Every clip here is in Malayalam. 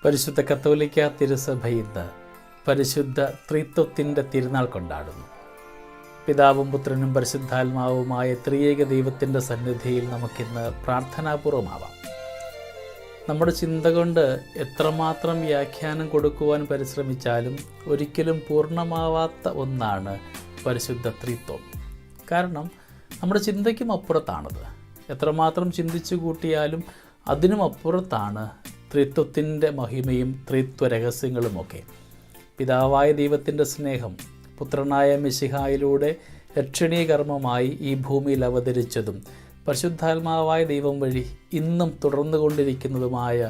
പരിശുദ്ധ കത്തോലിക്ക തിരുസഭ ഇന്ന് പരിശുദ്ധ ത്രിത്വത്തിൻ്റെ തിരുനാൾ കൊണ്ടാടുന്നു. പിതാവും പുത്രനും പരിശുദ്ധാത്മാവുമായ ത്രിയേക ദൈവത്തിൻ്റെ സന്നിധിയിൽ നമുക്കിന്ന് പ്രാർത്ഥനാപൂർവമാവാം. നമ്മുടെ ചിന്ത കൊണ്ട് എത്രമാത്രം വ്യാഖ്യാനം കൊടുക്കുവാൻ പരിശ്രമിച്ചാലും ഒരിക്കലും പൂർണ്ണമാവാത്ത ഒന്നാണ് പരിശുദ്ധ ത്രിത്വം. കാരണം നമ്മുടെ ചിന്തയ്ക്കും അപ്പുറത്താണത്. എത്രമാത്രം ചിന്തിച്ചു കൂട്ടിയാലും അതിനും അപ്പുറത്താണ് ത്രിത്വത്തിൻ്റെ മഹിമയും ത്രിത്വ രഹസ്യങ്ങളുമൊക്കെ. പിതാവായ ദൈവത്തിൻ്റെ സ്നേഹം പുത്രനായ മിശിഹായിലൂടെ രക്ഷണീയ കർമ്മമായി ഈ ഭൂമിയിൽ അവതരിച്ചതും പരിശുദ്ധാത്മാവായ ദൈവം വഴി ഇന്നും തുടർന്നു കൊണ്ടിരിക്കുന്നതുമായ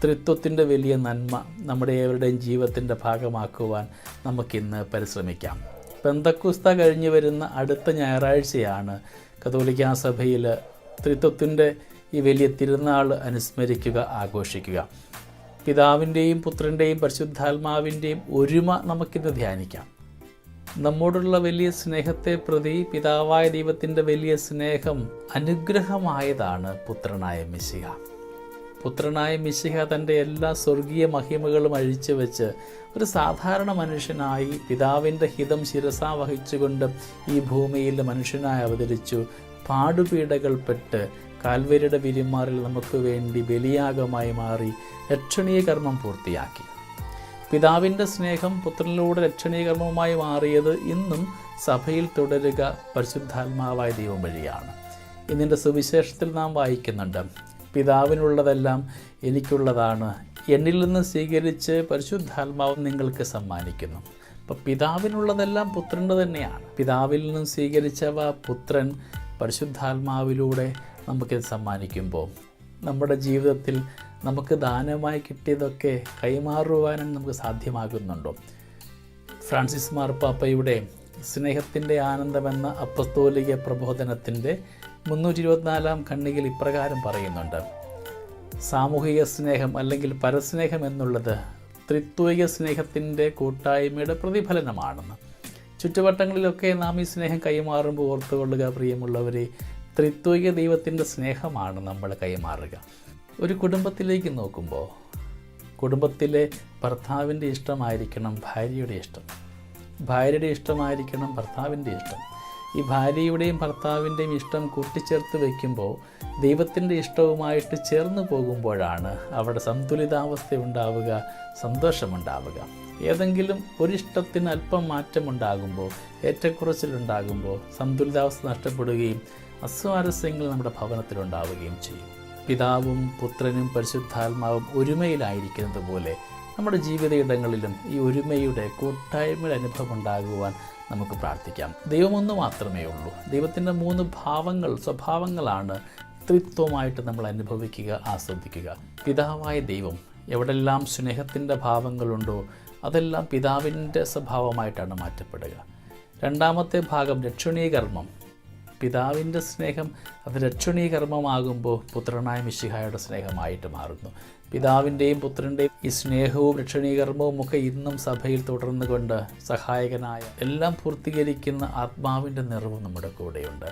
ത്രിത്വത്തിൻ്റെ വലിയ നന്മ നമ്മുടെ ഏവരുടെയും ജീവിതത്തിൻ്റെ ഭാഗമാക്കുവാൻ നമുക്കിന്ന് പരിശ്രമിക്കാം. പെന്തക്കോസ്ത കഴിഞ്ഞു വരുന്ന അടുത്ത ഞായറാഴ്ചയാണ് കത്തോലിക്കാ സഭയിൽ ത്രിത്വത്തിൻ്റെ ഈ വലിയ തിരുനാൾ അനുസ്മരിക്കുക, ആഘോഷിക്കുക. പിതാവിൻ്റെയും പുത്രൻ്റെയും പരിശുദ്ധാത്മാവിൻ്റെയും ഒരുമ നമുക്കിന്ന് ധ്യാനിക്കാം. നമ്മോടുള്ള വലിയ സ്നേഹത്തെ പ്രതി പിതാവായ ദൈവത്തിൻ്റെ വലിയ സ്നേഹം അനുഗ്രഹമായതാണ് പുത്രനായ മിശിഹ. പുത്രനായ മിശിഹ തൻ്റെ എല്ലാ സ്വർഗീയ മഹിമകളും അഴിച്ചു വെച്ച് ഒരു സാധാരണ മനുഷ്യനായി പിതാവിൻ്റെ ഹിതം ശിരസാ വഹിച്ചുകൊണ്ട് ഈ ഭൂമിയിൽ മനുഷ്യനായി അവതരിച്ചു. പാടുപീഡകൾപ്പെട്ട് കാൽവരിയുടെ വിരിമാറിൽ നമുക്ക് വേണ്ടി ബലിയാഗമായി മാറി രക്ഷണീയ കർമ്മം പൂർത്തിയാക്കി. പിതാവിൻ്റെ സ്നേഹം പുത്രനിലൂടെ രക്ഷണീയ കർമ്മമായി മാറിയത് ഇന്നും സഭയിൽ തുടരുക പരിശുദ്ധാത്മാവായ ദൈവം വഴിയാണ്. ഇന്നിൻ്റെ സുവിശേഷത്തിൽ നാം വായിക്കുന്നുണ്ട്, പിതാവിനുള്ളതെല്ലാം എനിക്കുള്ളതാണ്, എന്നിൽ നിന്ന് സ്വീകരിച്ച് പരിശുദ്ധാത്മാവ് നിങ്ങൾക്ക് സമ്മാനിക്കുന്നു. അപ്പോൾ പിതാവിനുള്ളതെല്ലാം പുത്രൻ്റെ തന്നെയാണ്. പിതാവിൽ നിന്നും സ്വീകരിച്ചവ പുത്രൻ പരിശുദ്ധാത്മാവിലൂടെ നമുക്കിത് സമ്മാനിക്കുമ്പോൾ നമ്മുടെ ജീവിതത്തിൽ നമുക്ക് ദാനമായി കിട്ടിയതൊക്കെ കൈമാറുവാനും നമുക്ക് സാധ്യമാകുന്നുണ്ടോ? ഫ്രാൻസിസ് മാർപ്പാപ്പയുടെ സ്നേഹത്തിൻ്റെ ആനന്ദമെന്ന അപ്പസ്തോലിക പ്രബോധനത്തിൻ്റെ 324 ഖണ്ഡികയിൽ ഇപ്രകാരം പറയുന്നുണ്ട്: സാമൂഹിക സ്നേഹം അല്ലെങ്കിൽ പരസ്നേഹം എന്നുള്ളത് ത്രിത്വിക സ്നേഹത്തിൻ്റെ കൂട്ടായ്മയുടെ പ്രതിഫലനമാണെന്ന്. ചുറ്റുവട്ടങ്ങളിലൊക്കെ നാം ഈ സ്നേഹം കൈമാറുമ്പോൾ ഓർത്തുകൊള്ളുക പ്രിയമുള്ളവരെ, ത്രിത്വിക ദൈവത്തിൻ്റെ സ്നേഹമാണ് നമ്മൾ കൈമാറുക. ഒരു കുടുംബത്തിലേക്ക് നോക്കുമ്പോൾ കുടുംബത്തിലെ ഭർത്താവിൻ്റെ ഇഷ്ടമായിരിക്കണം ഭാര്യയുടെ ഇഷ്ടം, ഭാര്യയുടെ ഇഷ്ടമായിരിക്കണം ഭർത്താവിൻ്റെ ഇഷ്ടം. ഈ ഭാര്യയുടെയും ഭർത്താവിൻ്റെയും ഇഷ്ടം കൂട്ടിച്ചേർത്ത് വയ്ക്കുമ്പോൾ ദൈവത്തിൻ്റെ ഇഷ്ടവുമായിട്ട് ചേർന്ന് പോകുമ്പോഴാണ് അവിടെ സന്തുലിതാവസ്ഥ ഉണ്ടാവുക, സന്തോഷമുണ്ടാവുക. ഏതെങ്കിലും ഒരിഷ്ടത്തിന് അല്പം മാറ്റമുണ്ടാകുമ്പോൾ, ഏറ്റക്കുറച്ചിലുണ്ടാകുമ്പോൾ സന്തുലിതാവസ്ഥ നഷ്ടപ്പെടുകയും അസ്വാരസ്യങ്ങൾ നമ്മുടെ ഭവനത്തിലുണ്ടാവുകയും ചെയ്യും. പിതാവും പുത്രനും പരിശുദ്ധാത്മാവും ഒരുമയിലായിരിക്കുന്നത് പോലെ നമ്മുടെ ജീവിതയിടങ്ങളിലും ഈ ഒരുമയുടെ കൂട്ടായ്മയുടെ അനുഭവം ഉണ്ടാകുവാൻ നമുക്ക് പ്രാർത്ഥിക്കാം. ദൈവമൊന്നു മാത്രമേ ഉള്ളൂ. ദൈവത്തിൻ്റെ 3 ഭാവങ്ങൾ, സ്വഭാവങ്ങളാണ് ത്രിത്വമായിട്ട് നമ്മൾ അനുഭവിക്കുക, ആസ്വദിക്കുക. പിതാവായ ദൈവം എവിടെല്ലാം സ്നേഹത്തിൻ്റെ ഭാവങ്ങളുണ്ടോ അതെല്ലാം പിതാവിൻ്റെ സ്വഭാവമായിട്ടാണ് മാറ്റപ്പെടുക. രണ്ടാമത്തെ ഭാഗം രക്ഷണീയ കർമ്മം. പിതാവിൻ്റെ സ്നേഹം അത് രക്ഷണീയ കർമ്മമാകുമ്പോൾ പുത്രനായ മിശിഹായുടെ സ്നേഹമായിട്ട് മാറുന്നു. പിതാവിൻ്റെയും പുത്രൻ്റെയും ഈ സ്നേഹവും രക്ഷണീയ കർമ്മവും ഒക്കെ ഇന്നും സഭയിൽ തുടർന്നുകൊണ്ട് സഹായകനായ എല്ലാം പൂർത്തീകരിക്കുന്ന ആത്മാവിൻ്റെ നിറവും നമ്മുടെ കൂടെയുണ്ട്.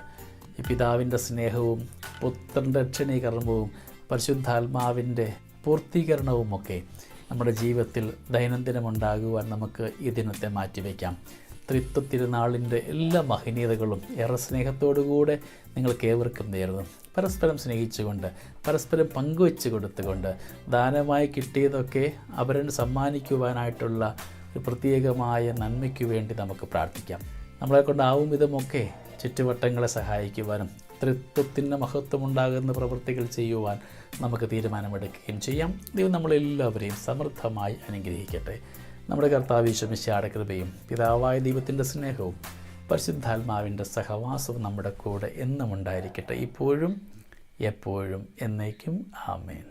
ഈ പിതാവിൻ്റെ സ്നേഹവും പുത്രൻ്റെ രക്ഷണീയ കർമ്മവും പരിശുദ്ധാത്മാവിൻ്റെ പൂർത്തീകരണവുമൊക്കെ നമ്മുടെ ജീവിതത്തിൽ ദൈനംദിനമുണ്ടാകുവാൻ നമുക്ക് ഈ ദിനത്തെ മാറ്റിവെക്കാം. ത്രിത്വ തിരുനാളിൻ്റെ എല്ലാ മഹനീയതകളും ഏറെ സ്നേഹത്തോടുകൂടെ നിങ്ങൾക്ക് ഏവർക്കും നേരുന്നു. പരസ്പരം സ്നേഹിച്ചുകൊണ്ട്, പരസ്പരം പങ്കുവെച്ച് കൊടുത്തുകൊണ്ട്, ദാനമായി കിട്ടിയതൊക്കെ അവരെ സമ്മാനിക്കുവാനായിട്ടുള്ള ഒരു പ്രത്യേകമായ നന്മയ്ക്ക് വേണ്ടി നമുക്ക് പ്രാർത്ഥിക്കാം. നമ്മളെ കൊണ്ടാവും വിധമൊക്കെ ചുറ്റുവട്ടങ്ങളെ സഹായിക്കുവാനും ത്രിത്വത്തിൻ്റെ മഹത്വമുണ്ടാകുന്ന പ്രവൃത്തികൾ ചെയ്യുവാൻ നമുക്ക് തീരുമാനമെടുക്കുകയും ചെയ്യാം. ദൈവം നമ്മളെല്ലാവരെയും സമൃദ്ധമായി അനുഗ്രഹിക്കട്ടെ. നമ്മുടെ കർത്താവ് യേശു മിശിഹായുടെ കൃപയും പിതാവായ ദൈവത്തിൻ്റെ സ്നേഹവും പരിശുദ്ധാത്മാവിൻ്റെ സഹവാസവും നമ്മുടെ കൂടെ എന്നും ഉണ്ടായിരിക്കട്ടെ, ഇപ്പോഴും എപ്പോഴും എന്നേക്കും. ആമേൻ.